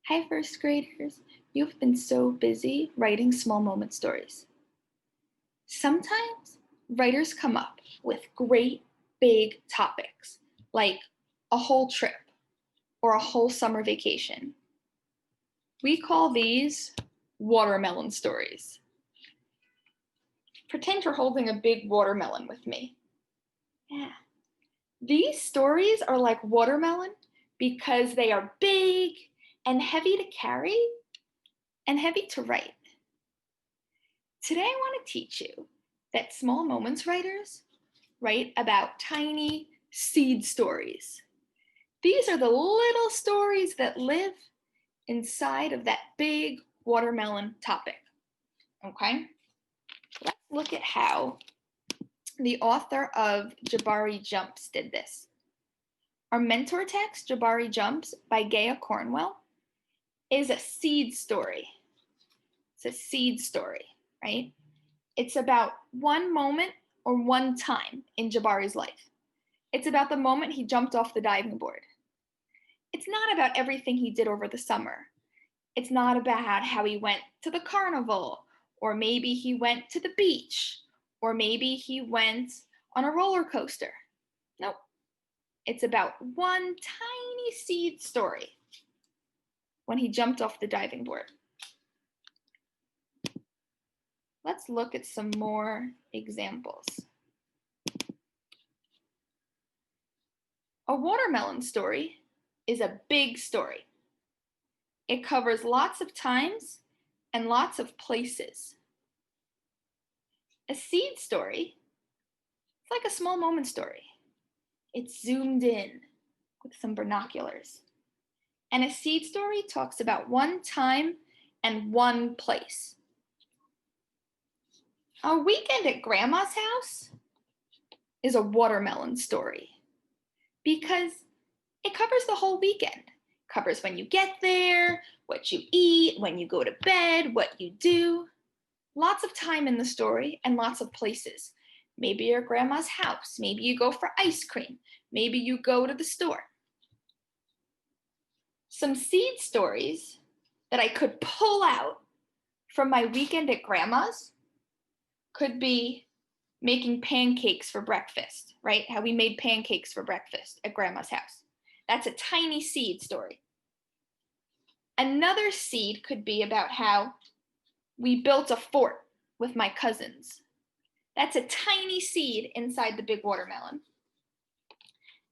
Hi, first graders. You've been so busy writing small moment stories. Sometimes writers come up with great big topics, like a whole trip or a whole summer vacation. We call these watermelon stories. Pretend you're holding a big watermelon with me. Yeah. These stories are like watermelon because they are big and heavy to carry and heavy to write. Today, I want to teach you that small moments writers write about tiny seed stories. These are the little stories that live inside of that big watermelon topic. Okay? Let's look at how the author of Jabari Jumps did this. Our mentor text, Jabari Jumps by Gaia Cornwell, is a seed story. It's a seed story, right? It's about one moment or one time in Jabari's life. It's about the moment he jumped off the diving board. It's not about everything he did over the summer. It's not about how he went to the carnival, or maybe he went to the beach, or maybe he went on a roller coaster. Nope. It's about one tiny seed story when he jumped off the diving board. Let's look at some more examples. A watermelon story is a big story. It covers lots of times and lots of places. A seed story is like a small moment story. It's zoomed in with some binoculars. And a seed story talks about one time and one place. A weekend at Grandma's house is a watermelon story because it covers the whole weekend. It covers when you get there, what you eat, when you go to bed, what you do. Lots of time in the story and lots of places. Maybe your grandma's house. Maybe you go for ice cream. Maybe you go to the store. Some seed stories that I could pull out from my weekend at grandma's could be making pancakes for breakfast, right? How we made pancakes for breakfast at grandma's house. That's a tiny seed story. Another seed could be about how we built a fort with my cousins. That's a tiny seed inside the big watermelon.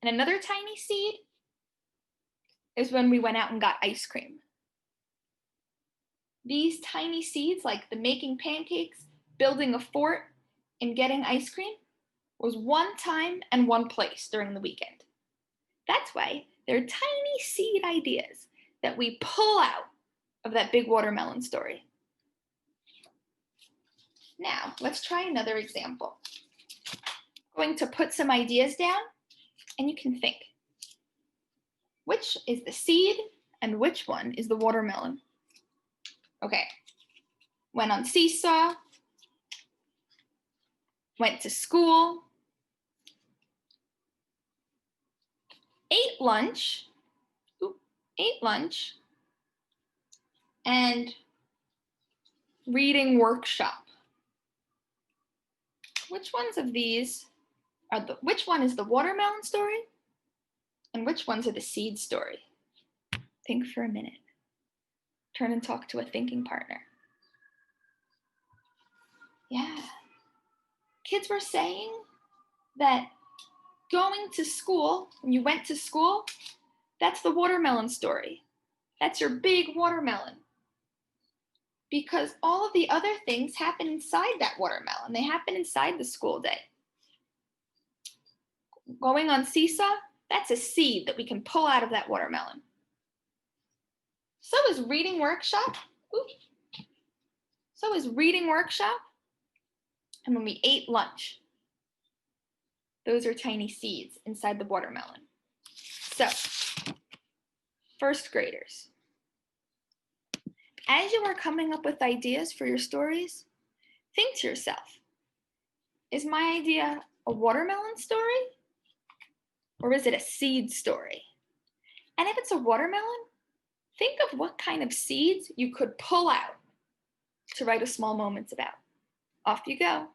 And another tiny seed is when we went out and got ice cream. These tiny seeds, like the making pancakes, building a fort, and getting ice cream, was one time and one place during the weekend. That's why they're tiny seed ideas that we pull out of that big watermelon story. Now, let's try another example. I'm going to put some ideas down, and you can think. Which is the seed and which one is the watermelon? Okay. Went on seesaw, went to school, ate lunch, and reading workshop. Which ones of these which one is the watermelon story and which ones are the seed story? Think for a minute. Turn and talk to a thinking partner. Yeah. Kids were saying that going to school, when you went to school, that's the watermelon story. That's your big watermelon. Because all of the other things happen inside that watermelon. They happen inside the school day. Going on seesaw, that's a seed that we can pull out of that watermelon. So is reading workshop. So is reading workshop. And when we ate lunch, those are tiny seeds inside the watermelon. So, first graders, as you are coming up with ideas for your stories, think to yourself, is my idea a watermelon story or is it a seed story? And if it's a watermelon, Think of what kind of seeds you could pull out to write a small moments about. Off you go.